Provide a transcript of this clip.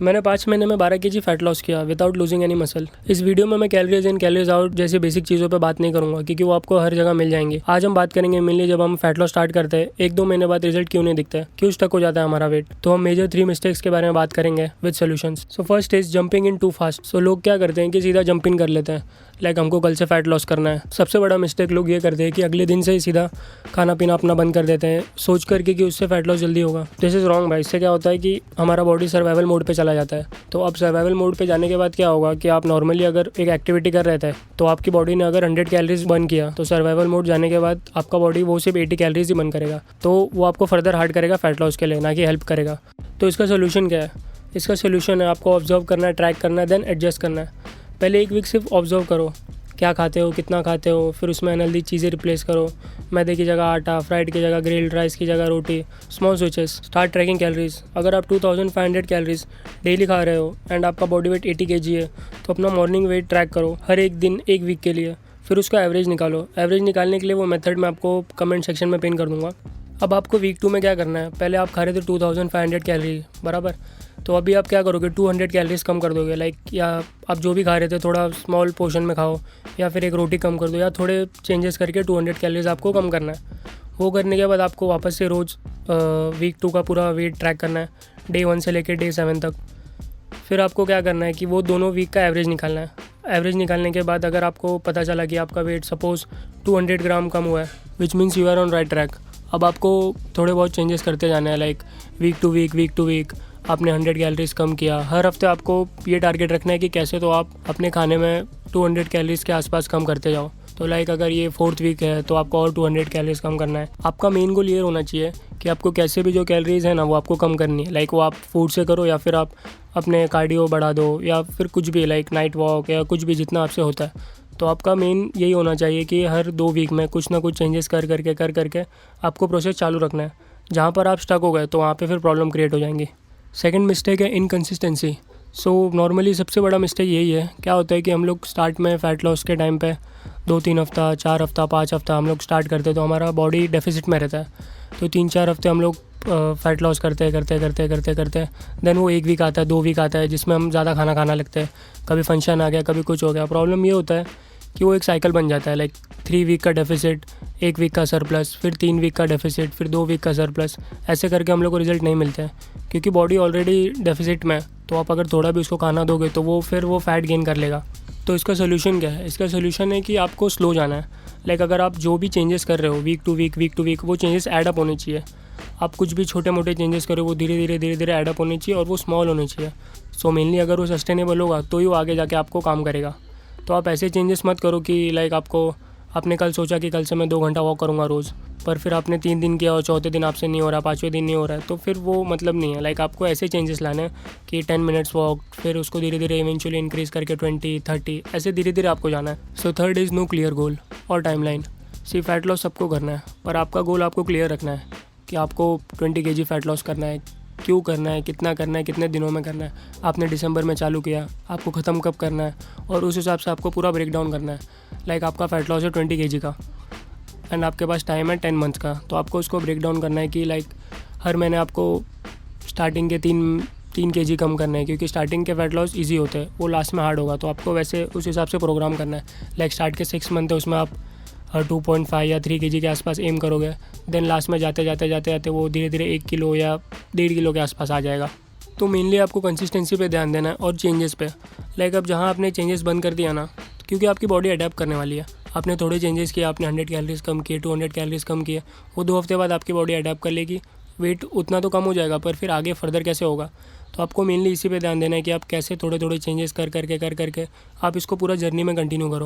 मैंने 5 महीने में 12 kg फैट लॉस किया विदाउट लूजिंग एनी मसल। इस वीडियो में मैं कैलोरीज इन कैलोरीज आउट जैसी बेसिक चीज़ों पे बात नहीं करूंगा क्योंकि वो आपको हर जगह मिल जाएंगी। आज हम बात करेंगे मेनली जब हम फैट लॉस स्टार्ट करते हैं 1-2 महीने बाद रिजल्ट क्यों नहीं दिखते, क्यों स्टक हो जाता है हमारा वेट। तो हम मेजर 3 मिस्टेक्स के बारे में बात करेंगे with solutions. So first is jumping into fast. So लोग क्या करते हैं कि सीधा जंप इन कर लेते हैं, लाइक हमको कल से फैट लॉस करना है। सबसे बड़ा मिस्टेक लोग ये करते हैं कि अगले दिन से ही सीधा खाना पीना अपना बंद कर देते हैं सोच करके कि उससे फैट लॉस जल्दी होगा। दिस इज़ रॉन्ग भाई। इससे क्या होता है कि हमारा बॉडी सर्वाइवल मोड पे चला जाता है। तो अब सर्वाइवल मोड पे जाने के बाद क्या होगा कि आप नॉर्मली अगर एक एक्टिविटी कर रहे थे तो आपकी बॉडी ने अगर 100 कैलोरीज बर्न किया तो सर्वाइवल मोड जाने के बाद आपका बॉडी वो सिर्फ 80 कैलोरीज ही बर्न करेगा। तो वो आपको फर्दर हार्ड करेगा फैट लॉस के लिए, ना कि हेल्प करेगा। तो इसका सोल्यूशन क्या है? इसका सोल्यूशन है आपको ऑब्जर्व करना है, ट्रैक करना है, देन एडजस्ट करना है। पहले एक वीक सिर्फ ऑब्जर्व करो क्या खाते हो, कितना खाते हो, फिर उसमें अनहेल्दी चीज़ें रिप्लेस करो। मैदे की जगह आटा, फ्राइड की जगह ग्रिल्ड, राइस की जगह रोटी। Small switches. Start tracking calories. अगर आप 2500 कैलोरीज डेली खा रहे हो एंड आपका बॉडी वेट 80 kg है तो अपना मॉर्निंग वेट ट्रैक करो हर एक दिन 1 वीक के लिए। फिर उसका एवरेज निकालो। एवरेज निकालने के लिए वो मेथड मैं आपको कमेंट सेक्शन में पिन कर दूंगा। अब आपको वीक 2 में क्या करना है? पहले आप खा रहे थे 2500 कैलोरी बराबर, तो अभी आप क्या करोगे 200 कैलोरीज कम कर दोगे। लाइक या आप जो भी खा रहे थे थोड़ा स्मॉल पोर्शन में खाओ, या फिर एक रोटी कम कर दो, या थोड़े चेंजेस करके 200 कैलोरीज आपको कम करना है। वो करने के बाद आपको वापस से रोज़ वीक 2 का पूरा वेट ट्रैक करना है डे 1 से लेकर डे 7 तक। फिर आपको क्या करना है कि वो दोनों वीक का एवरेज निकालना है। एवरेज निकालने के बाद अगर आपको पता चला कि आपका वेट सपोज़ 200 ग्राम कम हुआ है which means you are on right track. अब आपको थोड़े बहुत चेंजेस करते जाना है, लाइक वीक टू वीक आपने 100 कैलोरीज कम किया। हर हफ्ते आपको ये टारगेट रखना है कि कैसे तो आप अपने खाने में 200 कैलोरीज के आसपास कम करते जाओ। तो लाइक अगर ये 4th वीक है तो आपको और 200 कैलोरीज कम करना है। आपका मेन गोल ये होना चाहिए कि आपको कैसे भी जो कैलोरीज है ना वो आपको कम करनी है। लाइक वो आप फूड से करो या फिर आप अपने कार्डियो बढ़ा दो या फिर कुछ भी, लाइक नाइट वॉक या कुछ भी जितना आपसे होता है। तो आपका मेन यही होना चाहिए कि हर 2 वीक में कुछ ना कुछ चेंजेस कर करके आपको प्रोसेस चालू रखना है। जहाँ पर आप स्टक हो गए तो वहाँ पे फिर प्रॉब्लम क्रिएट हो जाएंगी। सेकंड मिस्टेक है इनकन्सिस्टेंसी। सो नॉर्मली सबसे बड़ा मिस्टेक यही है। क्या होता है कि हम लोग स्टार्ट में फ़ैट लॉस के टाइम पे 2-3 हफ्ता, 4 हफ्ता, 5 हफ्ता हम लोग स्टार्ट करते हैं तो हमारा बॉडी डेफिसिट में रहता है। तो 3-4 हफ्ते हम लोग फ़ैट लॉस करते देन वो 1 वीक आता है, 2 वीक आता है जिसमें हम ज़्यादा खाना खाना लगते हैं। कभी फंक्शन आ गया, कभी कुछ हो गया। प्रॉब्लम ये होता है कि वो एक साइकिल बन जाता है, लाइक 3 वीक का डेफिसिट, 1 वीक का सरप्लस, फिर 3 वीक का डेफिसिट, फिर 2 वीक का सरप्लस। ऐसे करके हम लोग को रिजल्ट नहीं मिलते हैं क्योंकि बॉडी ऑलरेडी डेफिसिट में है। तो आप अगर थोड़ा भी उसको खाना दोगे तो वो फिर वो फैट गेन कर लेगा। तो इसका सोल्यूशन क्या है? इसका सोल्यूशन है कि आपको स्लो जाना है। लाइक अगर आप जो भी चेंजेस कर रहे हो वीक टू वीक वो चेंजेस ऐड अप होने चाहिए। आप कुछ भी छोटे मोटे चेंजेस करो वो धीरे धीरे ऐड अप होने चाहिए और वो स्मॉल होने चाहिए। सो मेनली अगर वो सस्टेनेबल होगा तो ही वो आगे जाके आपको काम करेगा। तो आप ऐसे चेंजेस मत करो कि लाइक आपने कल सोचा कि कल से मैं 2 घंटा वॉक करूँगा रोज़, पर फिर आपने 3 दिन किया और चौथे दिन आपसे नहीं हो रहा, 5वें दिन नहीं हो रहा है, तो फिर वो मतलब नहीं है। लाइक आपको ऐसे चेंजेस लाने हैं कि 10 मिनट्स वॉक, फिर उसको धीरे धीरे इवेंचुअली इंक्रीज़ करके 20-30 ऐसे धीरे धीरे आपको जाना है। So third is no clear goal और टाइमलाइन। सिर्फ फैट लॉस सबको करना है पर आपका गोल आपको क्लियर रखना है कि आपको 20 kg फैट लॉस करना है, क्यों करना है, कितना करना है, कितने दिनों में करना है। आपने दिसंबर में चालू किया, आपको ख़त्म कब करना है और उस हिसाब से आपको पूरा ब्रेक डाउन करना है। लाइक आपका फैट लॉस है 20 kg का एंड आपके पास टाइम है 10 मंथ्स का, तो आपको उसको ब्रेक डाउन करना है कि लाइक हर महीने आपको स्टार्टिंग के 3 kg कम करना है क्योंकि स्टार्टिंग के फैट लॉस ईजी होते हैं, वो लास्ट में हार्ड होगा। तो आपको वैसे उस हिसाब से प्रोग्राम करना है। लाइक स्टार्ट के 6 मंथ है उसमें आप 2.5 या 3 kg के आसपास एम करोगे, देन लास्ट में जाते जाते वो धीरे धीरे 1 किलो या 1.5 किलो के आसपास आ जाएगा। तो मेनली आपको कंसिस्टेंसी पे ध्यान देना है और चेंजेस पे। लाइक अब जहाँ आपने चेंजेस बंद कर दिया ना, क्योंकि आपकी बॉडी अडेप्ट करने वाली है। आपने थोड़े चेंजेस किए, आपने 100 कैलोरीज कम किए, 200 कैलोरीज कम किए, वो 2 हफ्ते बाद आपकी बॉडी अडेप्ट कर लेगी। वेट उतना तो कम हो जाएगा पर फिर आगे फर्दर कैसे होगा। तो आपको मेनली इसी पे ध्यान देना है कि आप कैसे थोड़े चेंजेस कर करके आप इसको पूरा जर्नी में कंटिन्यू करो।